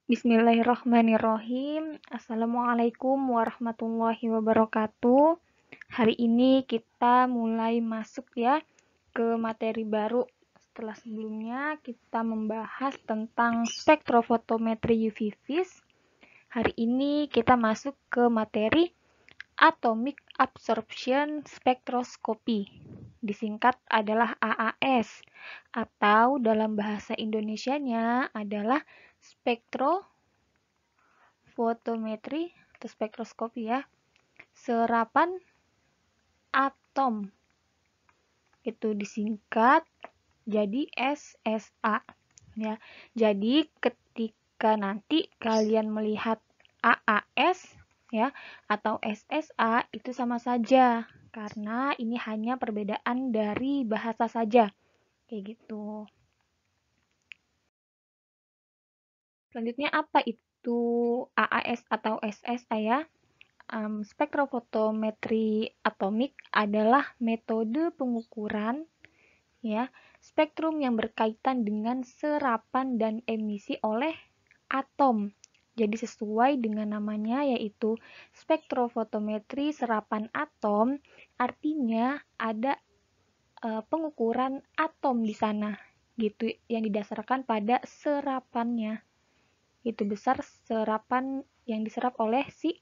Bismillahirrahmanirrahim. Assalamualaikum warahmatullahi wabarakatuh. Hari ini kita mulai masuk ya ke materi baru. Setelah sebelumnya kita membahas tentang spektrofotometri UV vis. Hari ini kita masuk ke materi Atomic Absorption Spectroscopy. Disingkat adalah AAS atau dalam bahasa Indonesianya adalah spektrofotometri atau spektroskopi ya, serapan atom. Itu disingkat jadi SSA ya. Jadi ketika nanti kalian melihat AAS ya atau SSA itu sama saja karena ini hanya perbedaan dari bahasa saja. Kayak gitu. Selanjutnya apa itu AAS atau SSA ya? Spektrofotometri atomik adalah metode pengukuran ya spektrum yang berkaitan dengan serapan dan emisi oleh atom. Jadi sesuai dengan namanya yaitu spektrofotometri serapan atom, artinya ada pengukuran atom di sana gitu yang didasarkan pada serapannya. Itu besar serapan yang diserap oleh si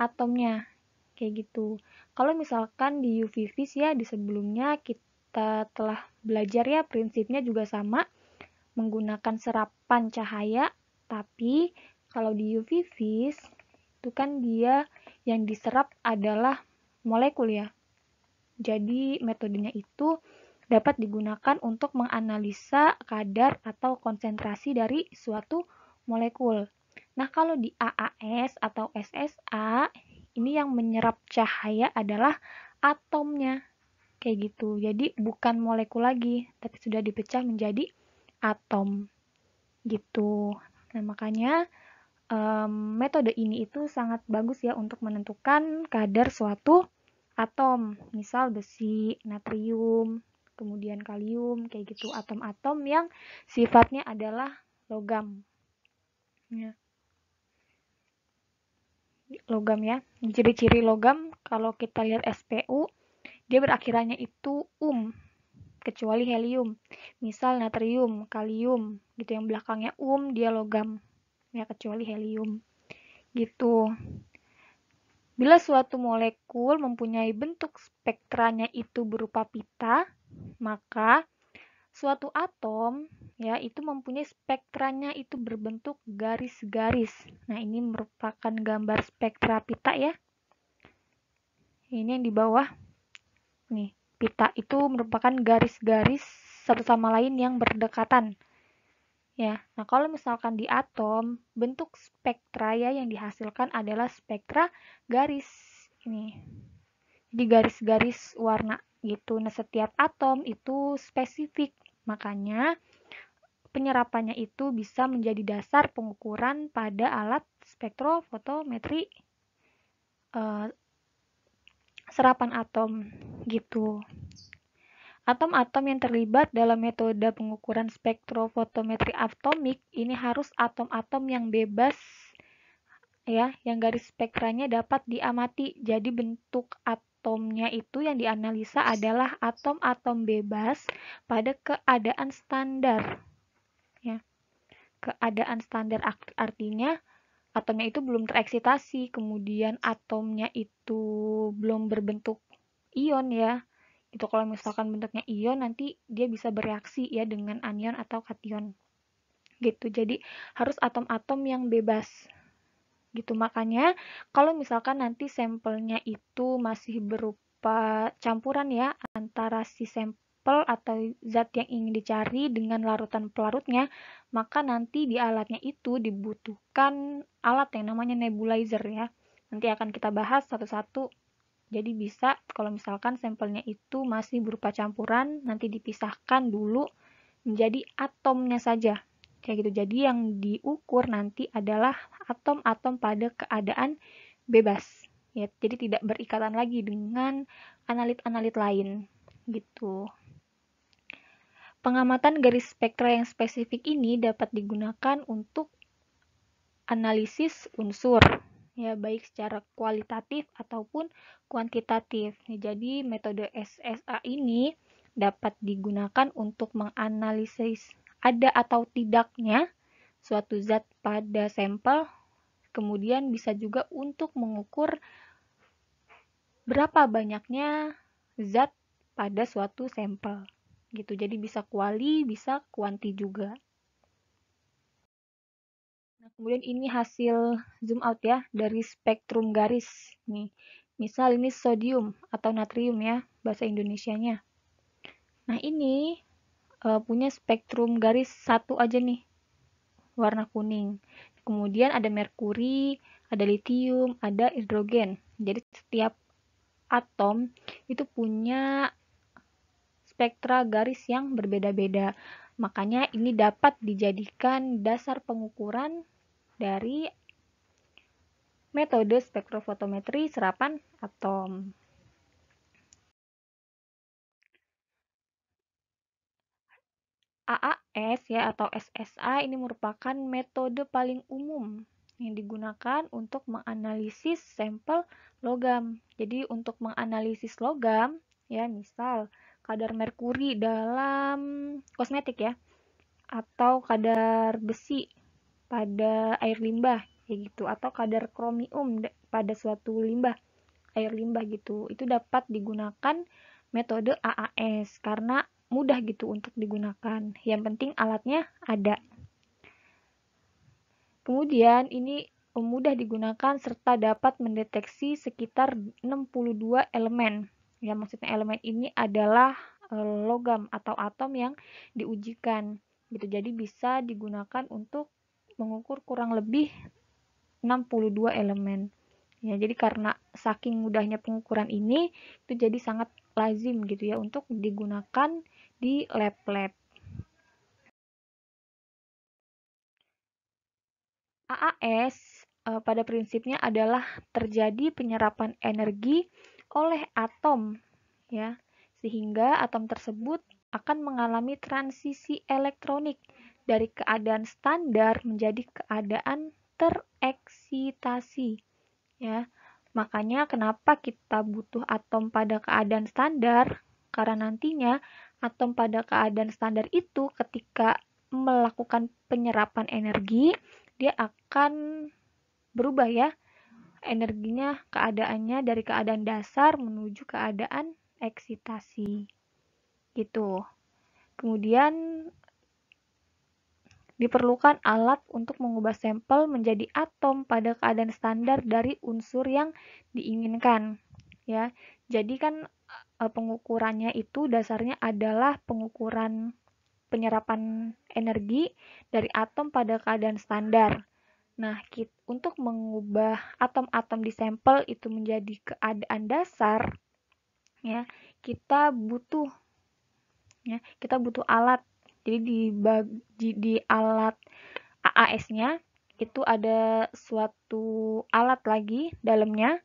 atomnya. Kayak gitu. Kalau misalkan di UV vis ya di sebelumnya kita telah belajar ya prinsipnya juga sama menggunakan serapan cahaya, tapi kalau di UV vis itu kan dia yang diserap adalah molekul ya. Jadi metodenya itu dapat digunakan untuk menganalisa kadar atau konsentrasi dari suatu molekul. Nah, kalau di AAS atau SSA, ini yang menyerap cahaya adalah atomnya. Kayak gitu. Jadi bukan molekul lagi, tapi sudah dipecah menjadi atom. Gitu. Nah, makanya metode ini itu sangat bagus ya untuk menentukan kadar suatu atom. Misal besi, natrium, kemudian kalium, kayak gitu. Atom-atom yang sifatnya adalah logam. Ya. Logam ya. Ciri-ciri logam kalau kita lihat SPU, dia berakhirannya itu kecuali helium. Misal natrium, kalium, gitu yang belakangnya dia logam. Ya, kecuali helium. Gitu. Bila suatu molekul mempunyai bentuk spektranya itu berupa pita, maka suatu atom ya itu mempunyai spektranya itu berbentuk garis-garis. Nah, ini merupakan gambar spektra pita ya. Ini yang di bawah. Nih, pita itu merupakan garis-garis satu sama lain yang berdekatan. Ya, nah kalau misalkan di atom, bentuk spektra ya yang dihasilkan adalah spektra garis. Ini. Jadi garis-garis warna gitu. Nah, setiap atom itu spesifik. Makanya penyerapannya itu bisa menjadi dasar pengukuran pada alat spektrofotometri serapan atom gitu. Atom-atom yang terlibat dalam metode pengukuran spektrofotometri atomik ini harus atom-atom yang bebas ya, yang garis spektranya dapat diamati. Jadi bentuk atomnya itu yang dianalisa adalah atom-atom bebas pada keadaan standar. Ya. Keadaan standar artinya atomnya itu belum tereksitasi, kemudian atomnya itu belum berbentuk ion ya. Itu kalau misalkan bentuknya ion nanti dia bisa bereaksi ya dengan anion atau kation. Gitu. Jadi harus atom-atom yang bebas. Gitu. Makanya kalau misalkan nanti sampelnya itu masih berupa campuran ya antara si sampel atau zat yang ingin dicari dengan larutan pelarutnya, maka nanti di alatnya itu dibutuhkan alat yang namanya nebulizer ya. Nanti akan kita bahas satu-satu. Jadi bisa kalau misalkan sampelnya itu masih berupa campuran, nanti dipisahkan dulu menjadi atomnya saja. Kayak gitu. Jadi yang diukur nanti adalah atom-atom pada keadaan bebas. Ya, jadi tidak berikatan lagi dengan analit-analit lain. Gitu. Pengamatan garis spektra yang spesifik ini dapat digunakan untuk analisis unsur, ya baik secara kualitatif ataupun kuantitatif. Jadi metode SSA ini dapat digunakan untuk menganalisis ada atau tidaknya suatu zat pada sampel, kemudian bisa juga untuk mengukur berapa banyaknya zat pada suatu sampel. Gitu. Jadi bisa kuali, bisa kuanti juga. Nah, kemudian ini hasil zoom out ya dari spektrum garis nih. Misal ini sodium atau natrium ya bahasa Indonesianya. Nah, ini punya spektrum garis satu aja nih, warna kuning. Kemudian ada merkuri, ada litium, ada hidrogen. Jadi setiap atom itu punya spektra garis yang berbeda-beda. Makanya ini dapat dijadikan dasar pengukuran dari metode spektrofotometri serapan atom. AAS ya atau SSA ini merupakan metode paling umum yang digunakan untuk menganalisis sampel logam. Jadi untuk menganalisis logam ya misal kadar merkuri dalam kosmetik ya atau kadar besi pada air limbah kayak gitu atau kadar kromium pada suatu limbah air limbah gitu. Itu dapat digunakan metode AAS karena mudah gitu untuk digunakan. Yang penting alatnya ada. Kemudian ini mudah digunakan serta dapat mendeteksi sekitar 62 elemen. Ya, maksudnya elemen ini adalah logam atau atom yang diujikan. Gitu. Jadi bisa digunakan untuk mengukur kurang lebih 62 elemen. Ya, jadi karena saking mudahnya pengukuran ini, itu jadi sangat lazim gitu ya untuk digunakan di lab-lab. AAS pada prinsipnya adalah terjadi penyerapan energi oleh atom ya, sehingga atom tersebut akan mengalami transisi elektronik dari keadaan standar menjadi keadaan tereksitasi ya. Makanya kenapa kita butuh atom pada keadaan standar? Karena nantinya atom pada keadaan standar itu ketika melakukan penyerapan energi, dia akan berubah ya. Energinya, keadaannya dari keadaan dasar menuju keadaan eksitasi. Gitu. Kemudian diperlukan alat untuk mengubah sampel menjadi atom pada keadaan standar dari unsur yang diinginkan. Ya, jadi kan pengukurannya itu dasarnya adalah pengukuran penyerapan energi dari atom pada keadaan standar. Nah, untuk mengubah atom-atom di sampel itu menjadi keadaan dasar, ya, kita butuh alat. Jadi di alat AAS-nya itu ada suatu alat lagi dalamnya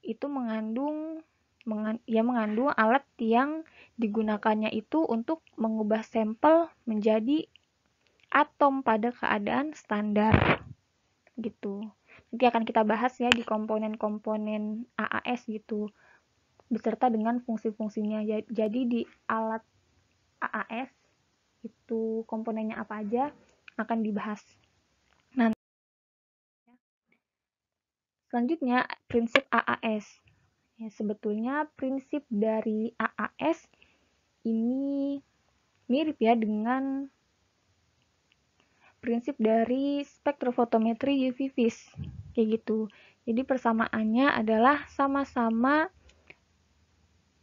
itu mengandung alat yang digunakannya itu untuk mengubah sampel menjadi atom pada keadaan standar gitu. Nanti akan kita bahas ya di komponen-komponen AAS gitu beserta dengan fungsi-fungsinya. Jadi di alat AAS itu komponennya apa aja akan dibahas. Nah, selanjutnya prinsip AAS. Ya, sebetulnya prinsip dari AAS ini mirip ya dengan prinsip dari spektrofotometri UV vis kayak gitu. Jadi persamaannya adalah sama-sama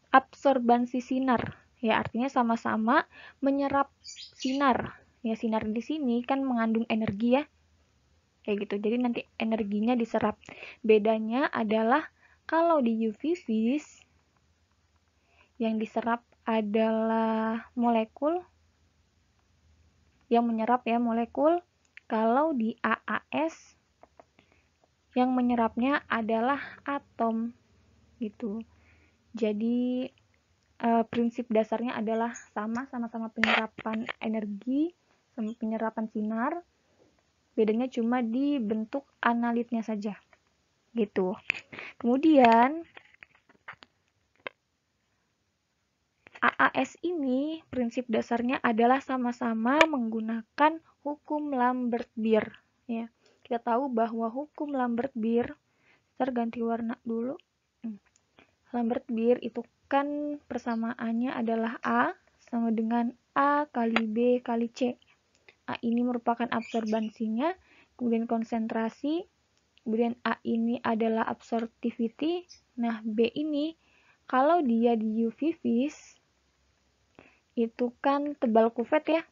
absorbansi sinar. Ya, artinya sama-sama menyerap sinar. Ya, sinar di sini kan mengandung energi ya. Kayak gitu. Jadi nanti energinya diserap. Bedanya adalah kalau di UV vis yang diserap adalah molekul yang menyerap ya molekul. Kalau di AAS yang menyerapnya adalah atom gitu. Jadi prinsip dasarnya adalah sama-sama penyerapan energi, sama penyerapan sinar. bedanya cuma di bentuk analitnya saja gitu. Kemudian AAS ini prinsip dasarnya adalah sama-sama menggunakan hukum Lambert-Beer ya. Kita tahu bahwa hukum Lambert-Beer, ganti warna dulu. Lambert-Beer itu kan persamaannya adalah A sama dengan A kali B kali C. A ini merupakan absorbansinya, kemudian konsentrasi, kemudian A ini adalah absorptivity. Nah, B ini kalau dia di UV vis itu kan tebal kuvet ya.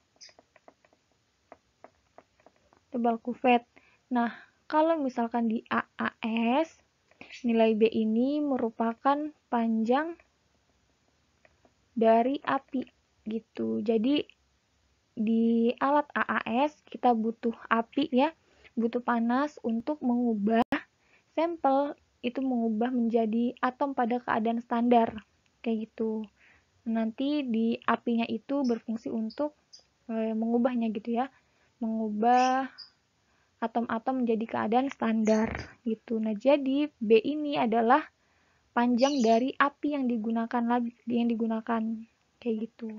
Tebal kuvet. Nah, kalau misalkan di AAS, nilai B ini merupakan panjang dari api gitu. Jadi di alat AAS kita butuh api ya, butuh panas untuk mengubah sampel itu mengubah menjadi atom pada keadaan standar kayak gitu. Nanti di apinya itu berfungsi untuk mengubahnya gitu ya, mengubah atom-atom menjadi keadaan standar gitu. Nah, jadi B ini adalah panjang dari api yang digunakan kayak gitu.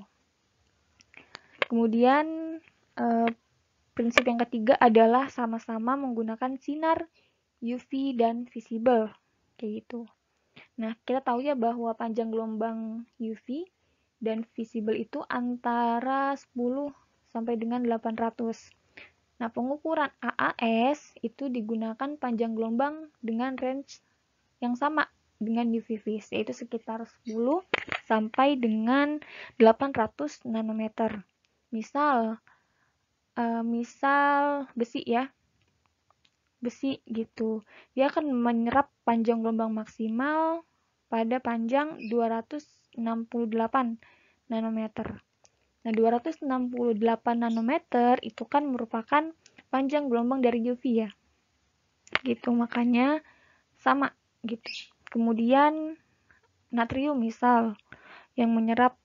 Kemudian prinsip yang ketiga adalah sama-sama menggunakan sinar UV dan visible kayak gitu. Nah, kita tahu ya bahwa panjang gelombang UV dan visible itu antara 10 sampai dengan 800. Nah, pengukuran AAS itu digunakan panjang gelombang dengan range yang sama dengan UV vis, yaitu sekitar 10 sampai dengan 800 nanometer. Misal besi ya, besi gitu, dia akan menyerap panjang gelombang maksimal pada panjang 268 nanometer. Nah, 268 nanometer itu kan merupakan panjang gelombang dari UV ya, gitu, makanya sama gitu. Kemudian natrium misal yang menyerap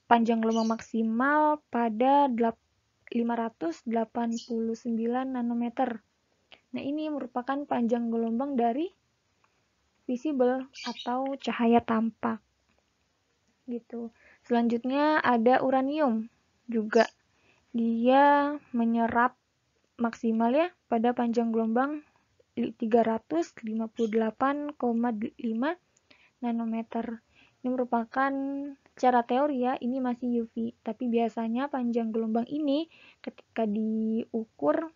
panjang gelombang maksimal pada 589 nanometer. Nah, ini merupakan panjang gelombang dari visible atau cahaya tampak. Gitu. Selanjutnya ada uranium juga. Dia menyerap maksimal ya pada panjang gelombang 358,5 nanometer. Ini merupakan secara teori ya, ini masih UV, tapi biasanya panjang gelombang ini ketika diukur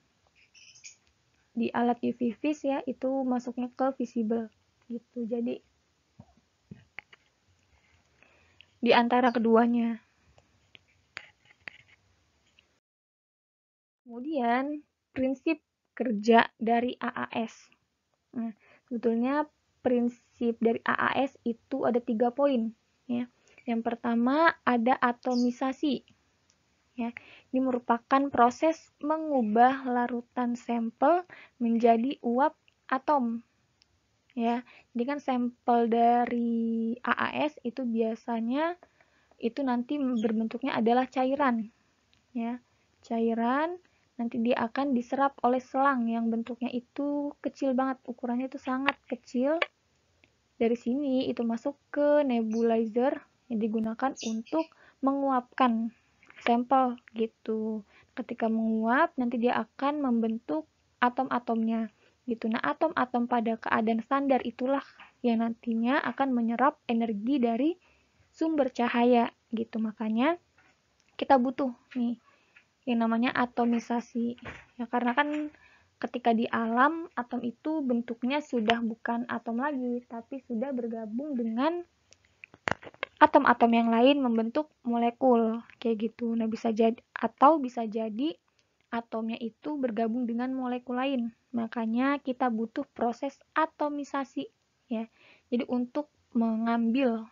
di alat UV vis ya, itu masuknya ke visible gitu. Jadi di antara keduanya. Kemudian prinsip kerja dari AAS. Nah, sebetulnya prinsip dari AAS itu ada 3 poin ya. Yang pertama ada atomisasi ya. Ini merupakan proses mengubah larutan sampel menjadi uap atom ya. Jadi kan sampel dari AAS itu biasanya itu nanti berbentuknya adalah cairan ya. Cairan nanti dia akan diserap oleh selang yang bentuknya itu kecil banget, ukurannya itu sangat kecil. Dari sini itu masuk ke nebulizer yang digunakan untuk menguapkan sampel gitu. Ketika menguap nanti dia akan membentuk atom-atomnya gitu. Nah, atom-atom pada keadaan standar itulah yang nantinya akan menyerap energi dari sumber cahaya gitu. Makanya kita butuh nih yang namanya atomisasi ya, karena kan ketika di alam atom itu bentuknya sudah bukan atom lagi tapi sudah bergabung dengan atom-atom yang lain membentuk molekul kayak gitu. Nah, bisa jadi atomnya itu bergabung dengan molekul lain, makanya kita butuh proses atomisasi ya. Jadi untuk mengambil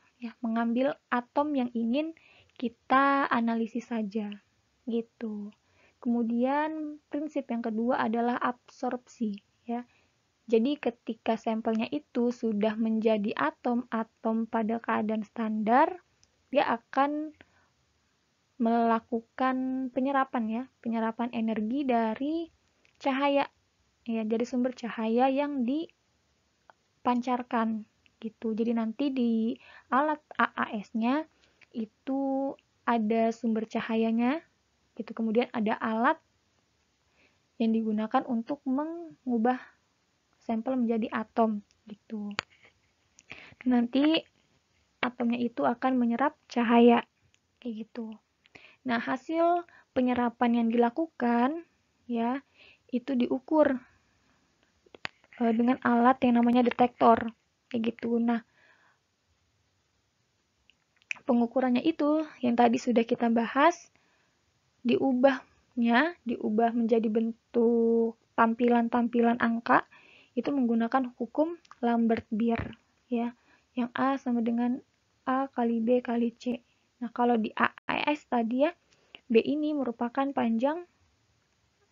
atom yang ingin kita analisis saja gitu. Kemudian prinsip yang kedua adalah absorpsi ya. Jadi ketika sampelnya itu sudah menjadi atom-atom pada keadaan standar, dia akan melakukan penyerapan energi dari cahaya, ya, jadi sumber cahaya yang dipancarkan gitu. Jadi nanti di alat AAS-nya itu ada sumber cahayanya gitu, kemudian ada alat yang digunakan untuk mengubah sampel menjadi atom gitu. Nanti atomnya itu akan menyerap cahaya kayak gitu. Nah, hasil penyerapan yang dilakukan ya itu diukur dengan alat yang namanya detektor kayak gitu. Nah, pengukurannya itu yang tadi sudah kita bahas, diubah menjadi bentuk tampilan-tampilan angka itu menggunakan hukum Lambert-Beer ya, yang A sama dengan A kali B kali C. Nah, kalau di AAS tadi ya, B ini merupakan panjang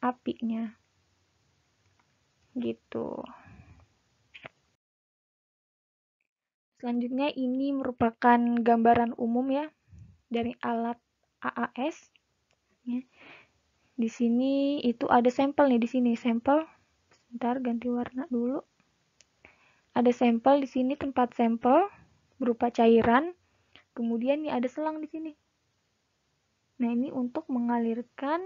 apinya gitu. Selanjutnya ini merupakan gambaran umum ya dari alat AAS ya. Di sini itu ada sampel nih, di sini sampel. Sebentar ganti warna dulu. Ada sampel di sini, tempat sampel berupa cairan. Kemudian nih ada selang di sini. Nah, ini untuk mengalirkan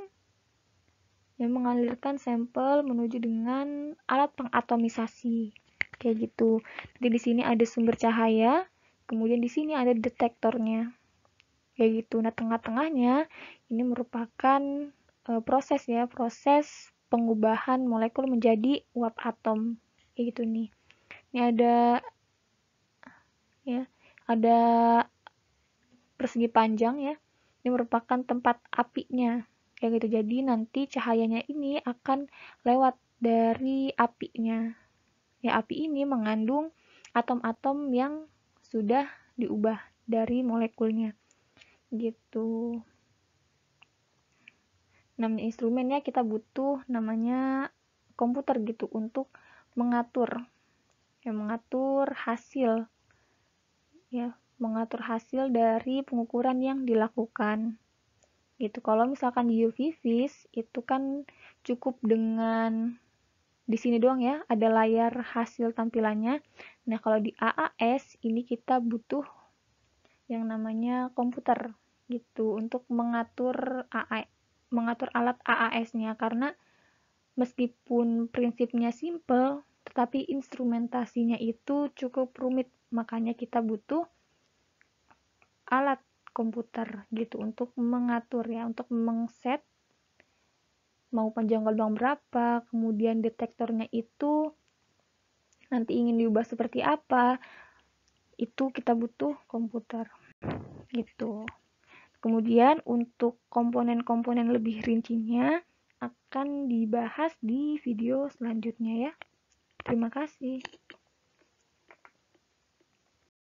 sampel menuju dengan alat pengatomisasi. Kayak gitu. Jadi di sini ada sumber cahaya, kemudian di sini ada detektornya. Kayak gitu. Nah, tengah-tengahnya ini merupakan proses pengubahan molekul menjadi uap atom. Kayak gitu nih. Ini ada persegi panjang ya. Ini merupakan tempat apinya. Kayak gitu. Jadi nanti cahayanya ini akan lewat dari apinya. Ya, api ini mengandung atom-atom yang sudah diubah dari molekulnya. Gitu. Namanya instrumennya kita butuh namanya komputer gitu untuk mengatur hasil ya, mengatur hasil dari pengukuran yang dilakukan. Gitu. Kalau misalkan di UV-Vis itu kan cukup dengan di sini doang ya, ada layar hasil tampilannya. Nah, kalau di AAS ini kita butuh yang namanya komputer gitu untuk mengatur alat AAS-nya, karena meskipun prinsipnya simple, tetapi instrumentasinya itu cukup rumit. Makanya kita butuh alat komputer gitu untuk mengatur ya, untuk mengset mau panjang gelombang berapa, kemudian detektornya itu nanti ingin diubah seperti apa, itu kita butuh komputer gitu. Kemudian untuk komponen-komponen lebih rincinya akan dibahas di video selanjutnya ya. Terima kasih.